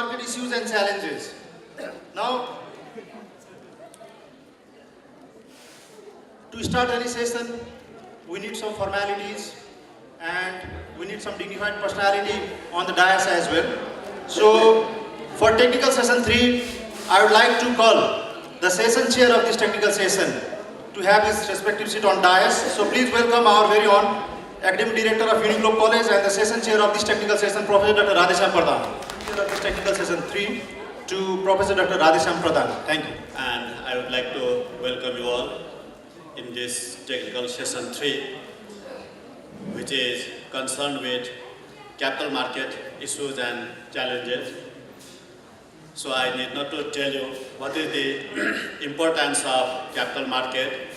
market issues and challenges. Now, to start any session, we need some formalities and we need some dignified personality on the dais as well. So, for technical session 3, I would like to call the session chair of this technical session to have his respective seat on dais. So please welcome our very own Academic Director of Uniglobe College and the session chair of this technical session, Professor Dr. Radhesham Pradhan. Chair of this technical session 3 to Professor Dr. Radhesham Pradhan. Thank you. And I would like to welcome you all in this technical session 3, which is concerned with capital market issues and challenges. So I need not to tell you what is the importance of capital market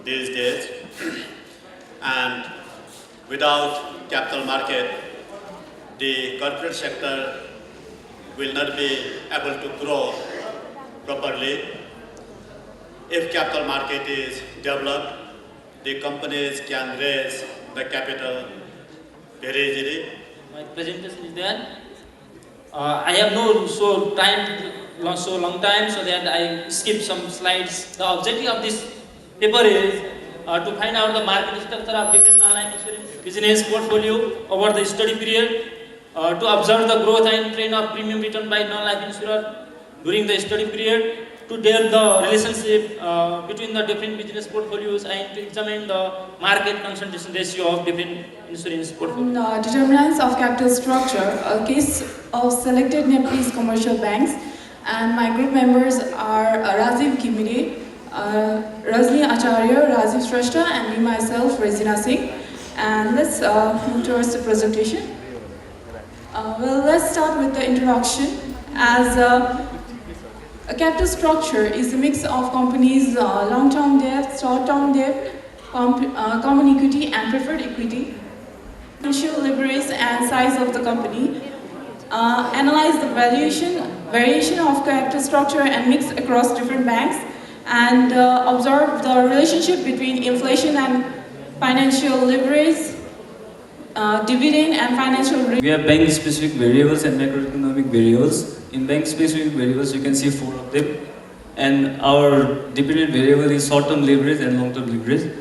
these days. And without capital market, the corporate sector will not be able to grow properly. If capital market is developed, the companies can raise the capital very easily. My presentation is there. I have no so long time, so that I skip some slides. The objective of this paper is to find out the market structure of different non-life insurance business portfolio over the study period, to observe the growth and trend of premium return by non-life insurer during the study period, to delve the relationship between the different business portfolios, and to examine the market concentration ratio of different insurance portfolios. Determinants of capital structure, a case of selected Nepalese commercial banks, and my group members are Rajiv Kimide, Rajni Acharya, Rajiv Shrestha, and me myself, Regina Singh. And let's move towards the presentation. Well, let's start with the introduction. As a capital structure is a mix of companies' long-term debt, short-term debt, common equity, and preferred equity. Financial leverage and size of the company. Analyze the variation of capital structure and mix across different banks, and observe the relationship between inflation and financial leverage, dividend and financial risk. We have bank-specific variables and macroeconomic variables. In bank-specific variables, you can see 4 of them. And our dependent variable is short-term leverage and long-term leverage.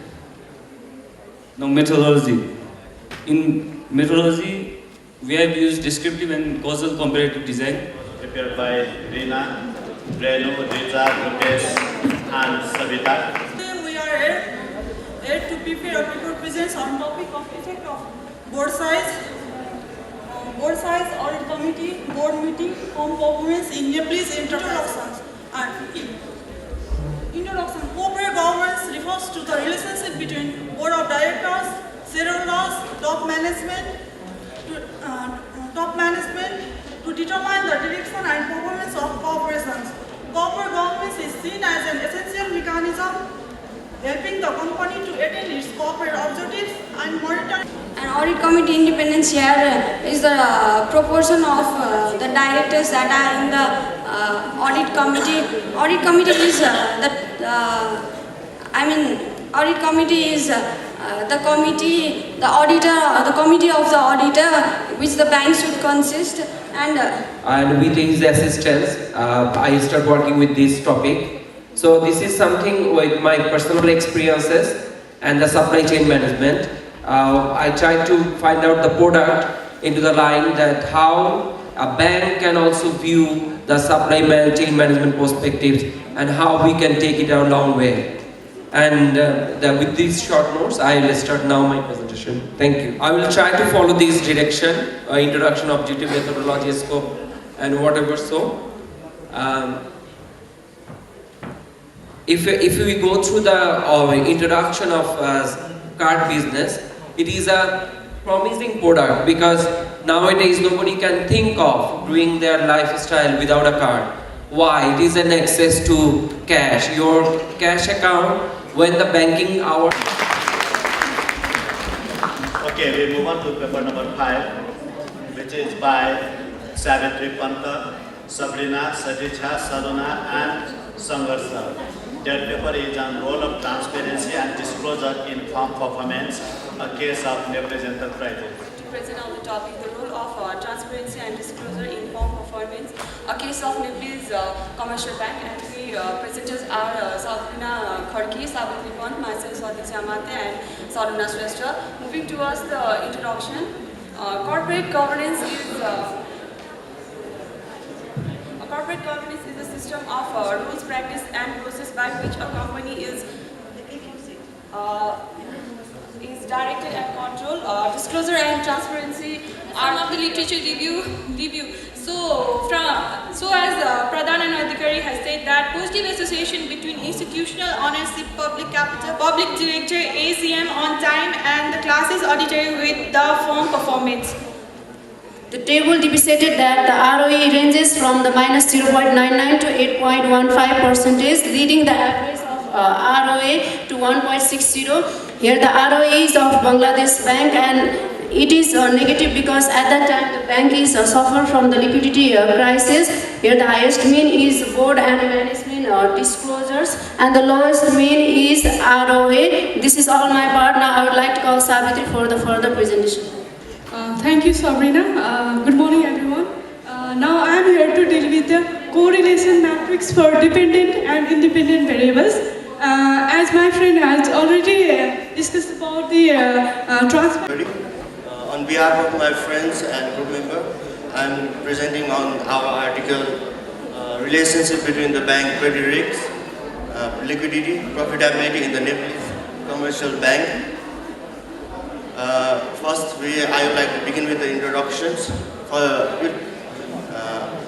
Now, methodology. In methodology, we have used descriptive and causal comparative design. Prepared by Reena, Renu, Rija, Mukesh, and Savita. Today we are here to prepare a paper presents on topic of effect of board size, audit committee, board meeting, home performance in Nepalese introductions. Introduction. Corporate governance refers to the relationship between board of directors, shareholders, top management to determine the direction and performance of corporations. Corporate governance is seen as an essential mechanism helping the company to attain its corporate objectives and monitor. An audit committee independence here is the proportion of the directors that are in the audit committee. Audit committee is audit committee is the committee, the auditor, the committee of the auditor, which the bank should consist. And with his assistance, I started working with this topic. So this is something with my personal experiences and the supply chain management. I tried to find out the product into the line that how a bank can also view the supply chain management perspectives and how we can take it a long way. And with these short notes, I will start now my presentation. Thank you. I will try to follow this direction, introduction, objective, methodology, scope, and whatever so. If we go through the introduction of card business, it is a promising product because nowadays nobody can think of doing their lifestyle without a card. Why? It is an access to cash, your cash account when the banking hour. Okay, we move on to paper number 5, which is by Savitri Panta, Sabrina, Sadisha, Saruna, and Sangarsha. Their paper is on role of transparency and disclosure in firm performance, a case of Nepalese enterprises. To present on the topic, the role of transparency and disclosure in firm performance. case of Nepal's commercial bank, and we presenters are Sabrina Kharki, Sabitri Pant, myself Swadhisha Mate, and Saruna Shrestha. Moving towards the introduction, corporate governance is a system of rules, practice, and process by which a company is directed and controlled. Disclosure and transparency are of the literature review. So as Pradhan and Adhikari has said that positive association between institutional ownership, public capital, public director, ACM on time, and the classes auditor with the firm performance. The table demonstrated that the ROE ranges from the minus 0.99 to 8.15%, leading the average of ROA to 1.60. Here the ROE is of Bangladesh Bank, and it is negative because at that time the bank is suffered from the liquidity crisis. Here the highest mean is board and management disclosures, and the lowest mean is ROA. This is all my part. Now I would like to call Savitri for the further presentation. Thank you, Sabrina. Good morning, everyone. Now I am here to deal with the correlation matrix for dependent and independent variables. As my friend has already discussed about the transfer. On behalf of my friends and group member, I am presenting on our article, relationship between the bank credit risks, liquidity, profitability in the Nepalese commercial bank. First, I would like to begin with the introductions.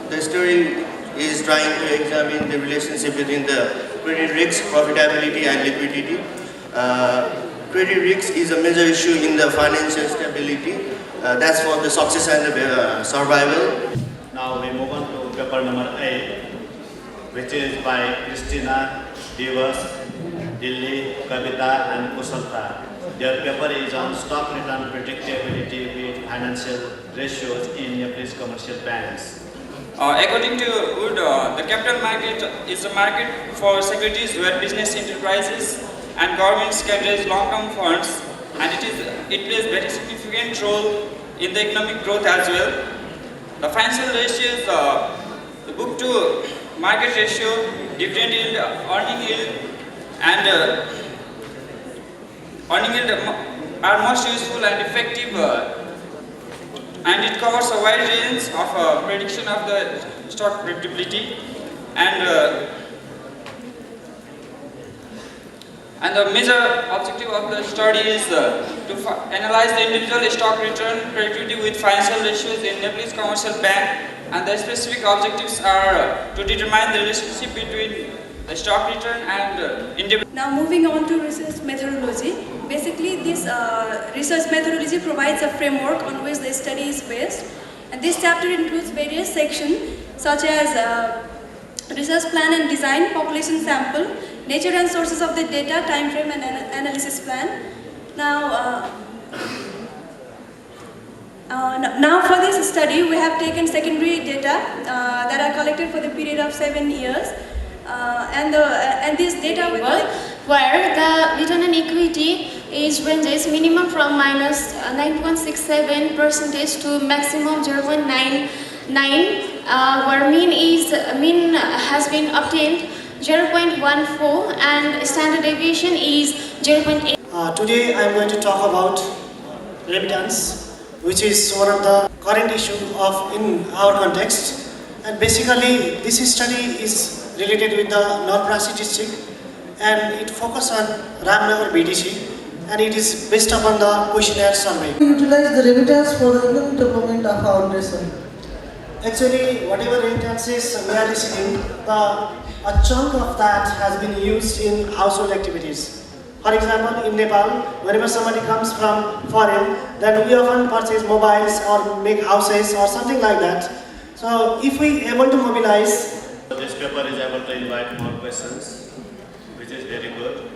The story is trying to examine the relationship between the credit risk, profitability, and liquidity. Credit risk is a major issue in the financial stability. That's for the success and the survival. Now we move on to paper number 8, which is by Christina, Divas, Dilli, Kavita, and Kusalta. Their paper is on stock return predictability with financial ratios in Nepalese commercial banks. According to Wood, the capital market is a market for securities where business enterprises and governments can raise long-term funds, and it plays very significant role in the economic growth as well. The financial ratios, the book to market ratio, dividend yield, earning yield, and earning yield are most useful and effective, and it covers a wide range of prediction of the stock predictability, and the major objective of the study is to analyze the individual stock return predictability with financial ratios in Nepalese commercial bank, and the specific objectives are to determine the relationship between the stock return and individual. Now moving on to research methodology. Basically, this research methodology provides a framework on which the study is based, and this chapter includes various sections such as research plan and design, population sample, nature and sources of the data, time frame, and analysis plan. Now for this study, we have taken secondary data that are collected for the period of 7 years, and this data will where the return on equity is ranges minimum from minus 9.67% to maximum 0.99, where mean has been obtained 0.14 and standard deviation is 0.8. Today I am going to talk about remittance, which is one of the current issue in our context, and basically this study is related with the North statistic, and it focuses on Ramnagar BDC, and it is based upon the questionnaire survey. We utilize the remittance for the economic development of our nation. Actually, whatever remittances we are receiving, a chunk of that has been used in household activities. For example, in Nepal, whenever somebody comes from foreign, then we often purchase mobiles or make houses or something like that. So if we able to mobilize. This paper is able to invite more questions, which is very good.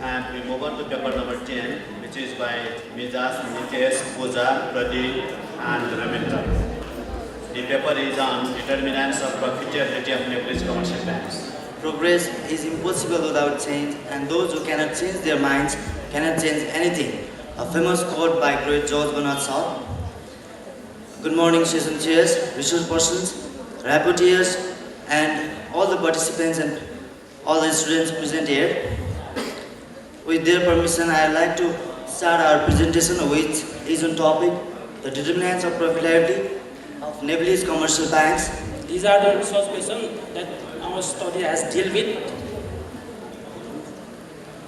And we move on to paper number 10, which is by Mijas, Nitesh, Pooja, Pradeep, and Ravindra. The paper is on determinants of profitability of Nepalese commercial banks. Progress is impossible without change, and those who cannot change their minds cannot change anything. A famous quote by great George Bernard Shaw. Good morning, session chairs, resource persons, rapporteurs, and all the participants and all the students present here. With their permission, I would like to start our presentation, which is on topic, the determinants of profitability of Nepalese commercial banks. These are the resource questions that our study has dealt with.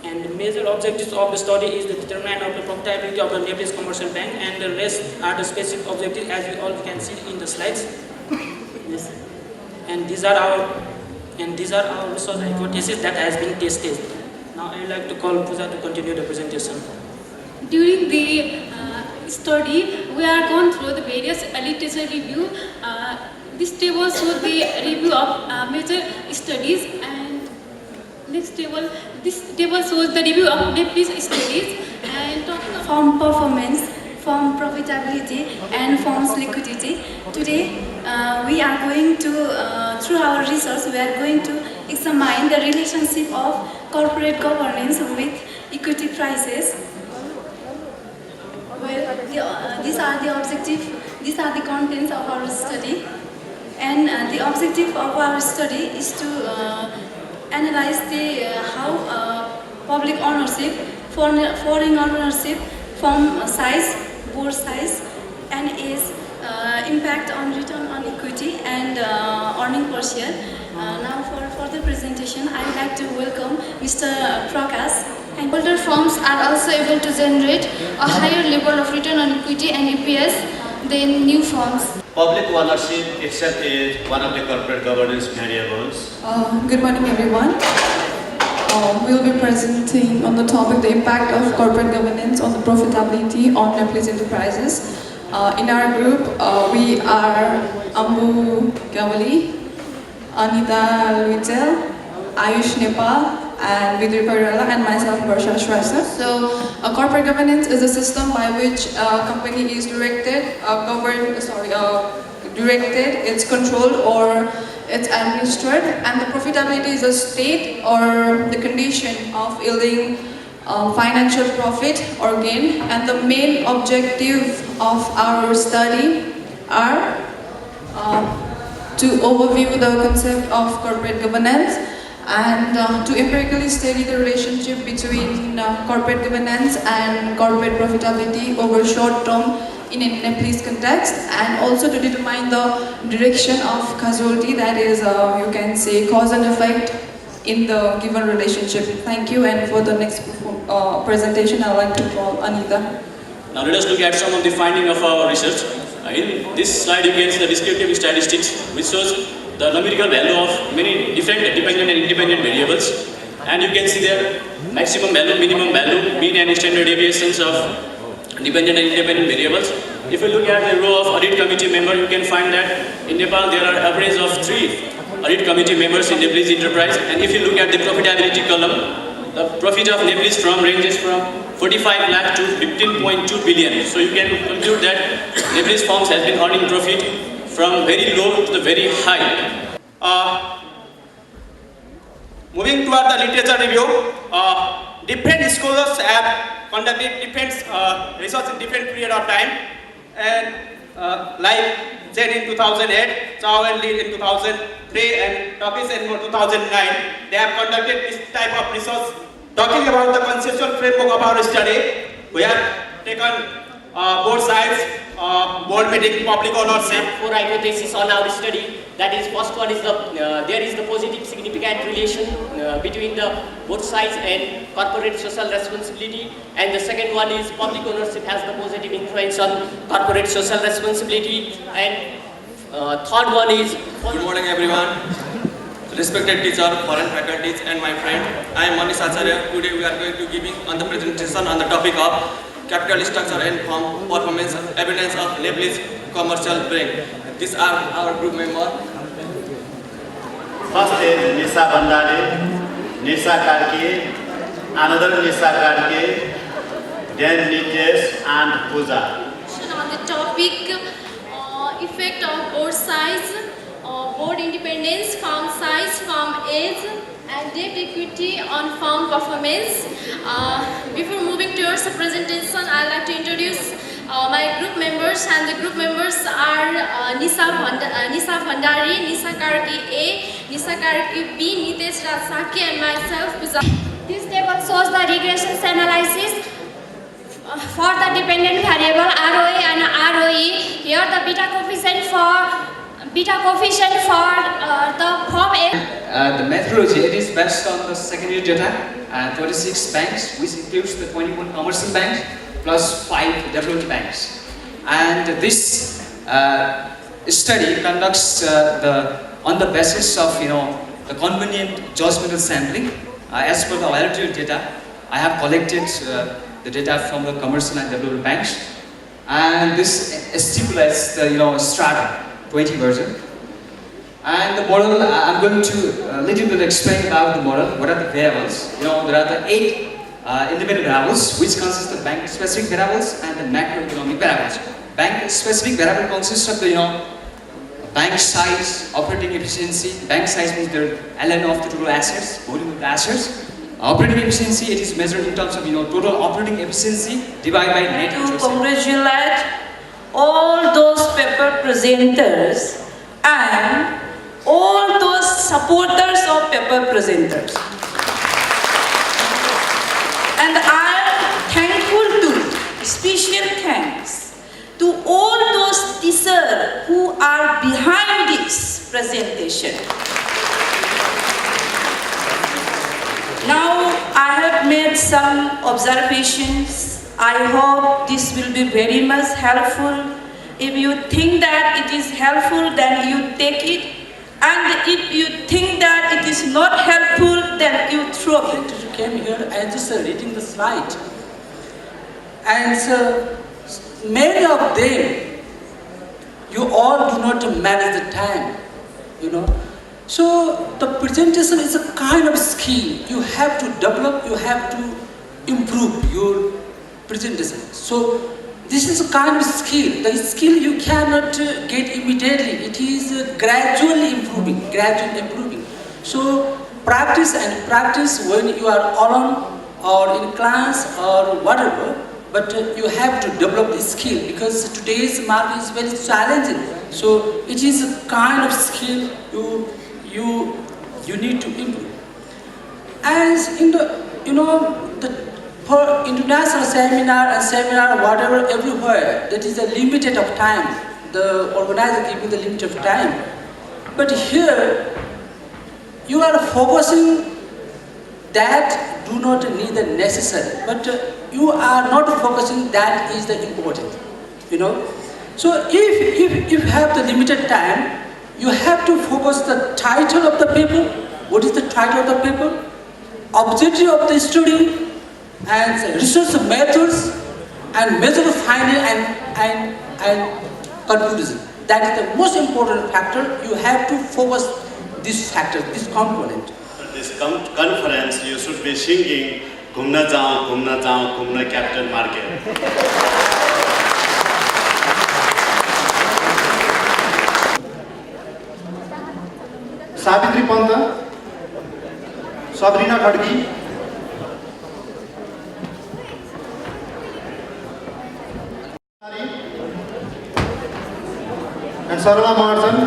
And the major objectives of the study is the determinant of the profitability of the Nepalese commercial bank, and the rest are the specific objectives, as we all can see in the slides. Yes. And these are our resource hypothesis that has been tested. Now I would like to call Pooja to continue the presentation. During the study, we are going through the various literature review. This table shows the review of major studies, and next table, this table shows the review of Nepalese studies and firm performance, firm profitability, and firm's liquidity. Today, we are going to, through our research, we are going to examine the relationship of corporate governance with equity prices. Well, these are the contents of our study, and the objective of our study is to analyze how public ownership, foreign ownership, firm size, board size, and its impact on return on equity and earning per share. Now for further presentation, I would like to welcome Mr. Prakash. And older firms are also able to generate a higher level of return on equity and EPS than new firms. Public ownership itself is one of the corporate governance variables. Good morning, everyone. We'll be presenting on the topic, the impact of corporate governance on the profitability on Nepalese enterprises. In our group, we are Ambu Gavali, Anita Luitel, Ayush Nepal, and Vidri Parala, and myself, Barsha Shrestha. So, corporate governance is a system by which a company is directed, it's controlled, or it's administered, and the profitability is a state or the condition of yielding financial profit or gain. And the main objective of our study are to overview the concept of corporate governance, and to empirically study the relationship between corporate governance and corporate profitability over short term in a Nepalese context, and also to determine the direction of causality, that is, you can say, cause and effect in the given relationship. Thank you, and for the next presentation, I would like to call Anita. Now let us look at some of the findings of our research. In this slide, you can see the descriptive statistics, which shows the numerical value of many different dependent and independent variables, and you can see their maximum value, minimum value, mean and standard deviations of dependent and independent variables. If you look at the row of audit committee member, you can find that in Nepal there are average of 3 audit committee members in Nepalese enterprise, and if you look at the profitability column, the profit of Nepalese firm ranges from 45 lakh to 15.2 billion. So you can conclude that Nepalese firms have been earning profit from very low to the very high. Moving toward the literature review, different scholars have conducted different research in different period of time, and like Chen in 2008, Chow and Lee in 2003, and Tokis in 2009, they have conducted this type of research. Talking about the conceptual framework of our study, we have taken both sides, board meeting, public ownership. 4 hypotheses on our study. That is, first one is there is the positive significant relation between the both sides and corporate social responsibility, and the second one is public ownership has the positive influence on corporate social responsibility, and third one is. Good morning, everyone. Respected teacher, foreign faculties, and my friend, I am Manish Acharya. Today we are going to giving on the presentation on the topic of capital structure and firm performance evidence of Nepalese commercial bank. These are our group members. First is Nisa Bandare, Nisa Karke, another Nisa Karke, then Nitesh and Pooja. On the topic effect of board size, board independence, firm size, firm age, and debt equity on firm performance. Before moving towards the presentation, I'd like to introduce My group members are Nisa Bhandari, Nisa Karki A, Nisa Karki B, Nitesh Rasaki, and myself. This table shows the regressions analysis for the dependent variable ROA and ROE. Here the beta coefficient for the form A. The methodology, it is based on the secondary data, 26 banks, which includes the 21 commercial banks plus 5 development banks. And this study conducts on the basis of the convenient judgmental sampling. As per the availability data, I have collected the data from the commercial and development banks, and this stipulates the strata 20 version. And the model, I'm going to a little bit explain about the model. What are the variables? There are the 8 independent variables, which consist of bank-specific variables and the macroeconomic variables. Bank-specific variable consists of the bank size, operating efficiency. Bank size means the ln of the total assets, volume of the assets. Operating efficiency, it is measured in terms of total operating efficiency divided by net interest. Congratulate all those paper presenters and all those supporters of paper presenters. And I am thankful to, special thanks to all those teachers who are behind this presentation. Now I have made some observations. I hope this will be very much helpful. If you think that it is helpful, then you take it. And if you think that it is not helpful, then you throw it. You came here and just reading the slide. And many of them, you all do not manage the time, So the presentation is a kind of skill. You have to develop, you have to improve your presentation. So this is a kind of skill. The skill you cannot get immediately. It is gradually improving, So practice when you are alone or in class or whatever. But you have to develop this skill because today's market is very challenging. So it is a kind of skill you need to improve. As in the for international seminar, whatever, everywhere, that is a limited of time. The organizer gives you the limit of time. But here, you are focusing that do not need the necessary, but you are not focusing that is the important, So if you have the limited time, you have to focus the title of the paper. What is the title of the paper? Objective of the study, and research methods, and method of finding and conclusion. That is the most important factor. You have to focus this factor, this component. For this conference, you should be singing "Ghumna jao, ghumna capital market." Savitri Panta, Sabrina Khadgi, and Sarala Maharjan.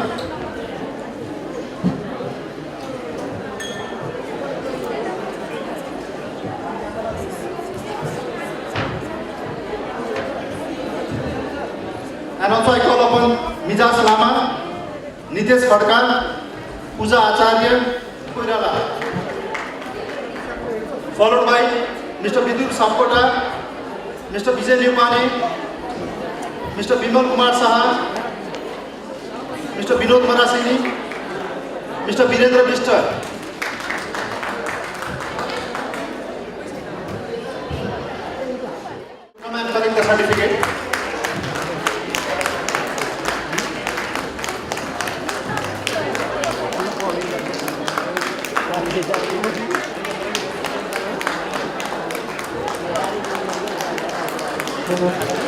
And also I call upon Mijas Lama, Nitesh Khadka, Pooja Acharya, Koirala, followed by Mr. Vidur Sapkota, Mr. Vijay Liupane, Mr. Bimal Kumar Saha, Mr. Vinod Marasini, Mr. Virendra Vista. Come and collect the certificate. Thank you.